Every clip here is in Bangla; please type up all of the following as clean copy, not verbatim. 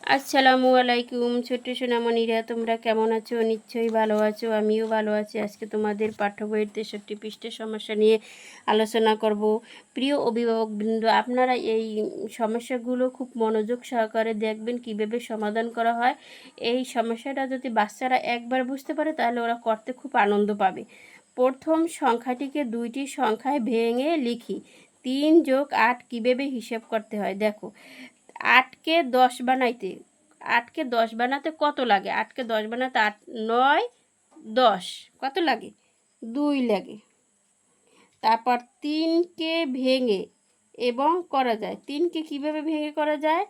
আসসালামু আলাইকুম ছোট্ট সোনামণিরা, তোমরা কেমন আছো? নিশ্চয়ই ভালো আছো, আমিও ভালো আছি। আজকে তোমাদের পাঠ্য বইয়ের 63 পৃষ্ঠের সমস্যা নিয়ে আলোচনা করব। প্রিয় অভিভাবকবৃন্দ, আপনারা এই সমস্যাগুলো খুব মনোযোগ সহকারে দেখবেন কীভাবে সমাধান করা হয়। এই সমস্যাটা যদি বাচ্চারা একবার বুঝতে পারে তাহলে ওরা করতে খুব আনন্দ পাবে। প্রথম সংখ্যাটিকে দুইটি সংখ্যায় ভেঙে লিখি। 3 যোগ 8 কীভাবে হিসেব করতে হয় দেখো। 8কে 10 বানাইতে 8কে 10 বানাতে কত লাগে? 8কে 10 বানাতে 8 9 10 কত লাগে? 2 লাগে। তারপর 3কে ভেঙে এবং করা যায়। 3কে কীভাবে ভেঙে করা যায়?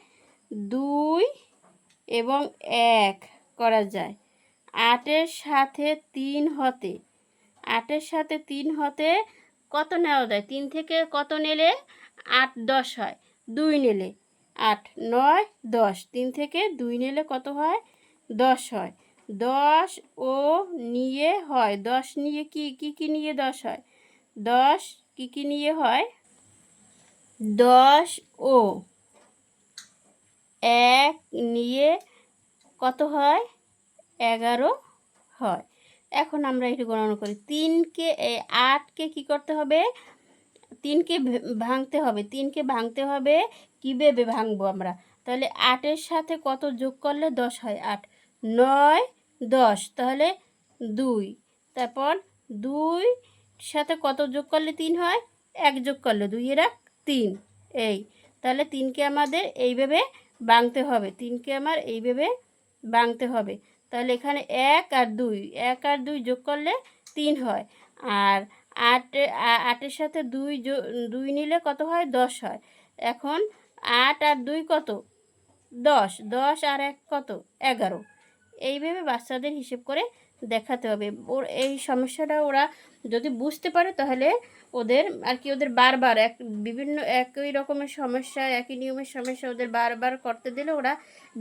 2 এবং 1 করা যায়। 8-এর সাথে 3 হতে 8-এর সাথে 3 হতে কত নেওয়া যায়? 3 থেকে কত নিলে 8 10 হয়? 2 নিলে 8 9 10। 3 থেকে 2 নিলে কত হয়? 10 হয়। 10 ও নিয়ে হয় 10 নিয়ে কি নিয়ে 10 হয়? 10 কি নিয়ে হয়? 10 ও 1 নিয়ে কত হয়? 11 হয়। এখন আমরা একটু গণনা করি। 8কে কী করতে হবে? 3কে ভাঙতে হবে। 3কে ভাঙতে হবে। কীভাবে ভাঙবো আমরা? তাহলে 8-এর সাথে কত যোগ করলে 10 হয়? 8 9 10, তাহলে 2। তারপর 2 সাথে কত যোগ করলে 3 হয়? 1 যোগ করলে 2 এর 1 3। এই তাহলে 3কে আমাদের এইভাবে ভাঙতে হবে। 3কে আমার এইভাবে ভাঙতে হবে। তাহলে এখানে 1 আর 2 যোগ করলে 3 হয়। আর 8-এর সাথে 2 নিলে কত হয়? 10 হয়। এখন 8 আর 2 কত? 10। 10 আর 1 কত? 11। এইভাবে বাচ্চাদের হিসেব করে দেখাতে হবে। এই সমস্যাটা ওরা যদি বুঝতে পারে তাহলে ওদের বারবার বিভিন্ন একই রকমের সমস্যা, একই নিয়মের সমস্যা ওদের বারবার করতে দিলে ওরা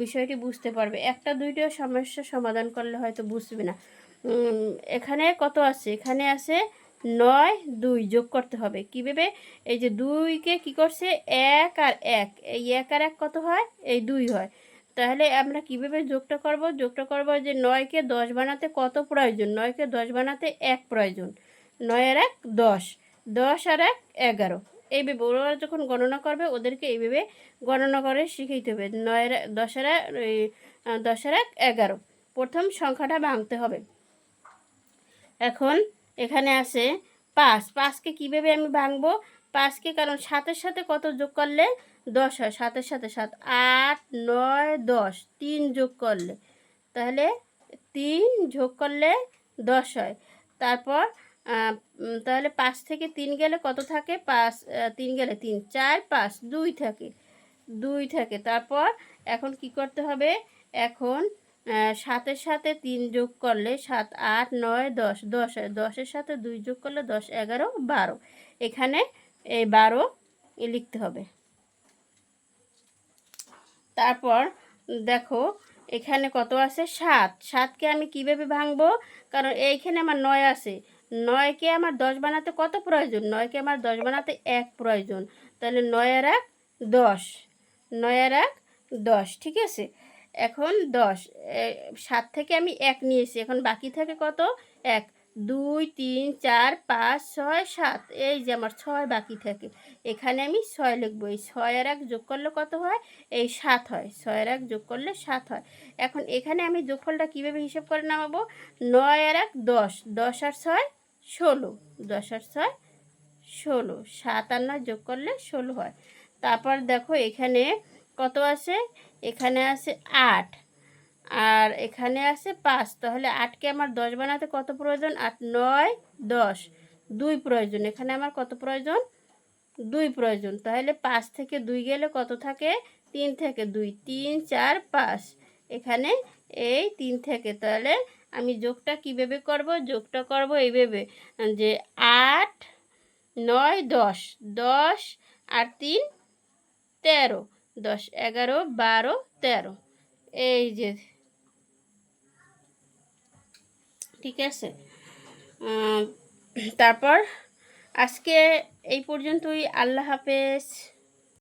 বিষয়টি বুঝতে পারবে। একটা দুইটা সমস্যা সমাধান করলে হয়তো বুঝবে না। এখানে কত আছে? এখানে আছে 9 2 যোগ করতে হবে। কীভাবে? এই যে 2কে কী করছে? 1 আর 1, এই 1 আর 1 কত হয়? এই 2 হয়। তাহলে আমরা কীভাবে যোগটা করব? যোগটা করব যে 9কে 10 বানাতে কত প্রয়োজন? 9কে 10 বানাতে 1 প্রয়োজন। 9 আর 1 10, 10 আর 1 11। এইভাবে ওরা যখন গণনা করবে ওদেরকে এইভাবে গণনা করে শিখাইতে হবে। 10 আর 1 11। প্রথম সংখ্যাটা ভাঙতে হবে। এখন এখানে আছে 5। 5কে কীভাবে আমি ভাঙবো? 5কে কারণ 7-এর সাথে কত যোগ করলে 10 হয়? 7-এর সাথে 7 8 9 10, 3 যোগ করলে তাহলে 3 যোগ করলে 10 হয়। তারপর তাহলে 5 থেকে 3 গেলে কত থাকে? 5 3 গেলে 3 4 5 2 থাকে। 2 থাকে। তারপর এখন কি করতে হবে? এখন 7-এর সাথে 3 যোগ করলে 7 8 9 10 10 হয়। 10-এর সাথে 2 যোগ করলে 10 11 12। এখানে এই 12 লিখতে হবে। তারপর দেখো এখানে কত আছে? 7। 7কে আমি কীভাবে ভাঙবো? কারণ এইখানে আমার 9 আছে। 9কে আমার 10 বানাতে কত প্রয়োজন? 9কে আমার 10 বানাতে 1 প্রয়োজন। তাহলে 9 আর 1 10। 9 আর 1 10, ঠিক আছে। এখন 10 7 থেকে আমি 1 নিয়েছি। এখন বাকি থাকে কত? 1 2 3 4 5 6 7। এই যে আমার 6 বাকি থাকে। এখানে আমি 6 লিখবো। এই 6 আর 1 যোগ করলে কত হয়? এই 7 হয়। 6 আর 1 যোগ করলে 7 হয়। এখন এখানে আমি যোগফলটা কীভাবে হিসাব করে নামাবো? 9 আর 1 10, 10 আর 6 16, 10 আর 6 16, 7 আর 9 যোগ করলে 16 হয়। তারপর দেখো এখানে কত আছে? এখানে আছে 8 আর এখানে আছে 5। তাহলে 8কে আমার 10 বানাতে কত প্রয়োজন? 8 9 10, 2 প্রয়োজন। এখানে আমার কত প্রয়োজন? 2 প্রয়োজন। তাহলে 5 থেকে 2 গেলে কত থাকে? 3 থেকে 2 3 4 5। এখানে এই 3 থেকে। তাহলে আমি যোগটা কীভাবে করব? যোগটা করব এইভাবে যে 8 9 10, 10 আর 3 13, 10 11 12 13। এই যে, ঠিক আছে। তারপর আজকে এই পর্যন্তই। আল্লাহ হাফেজ।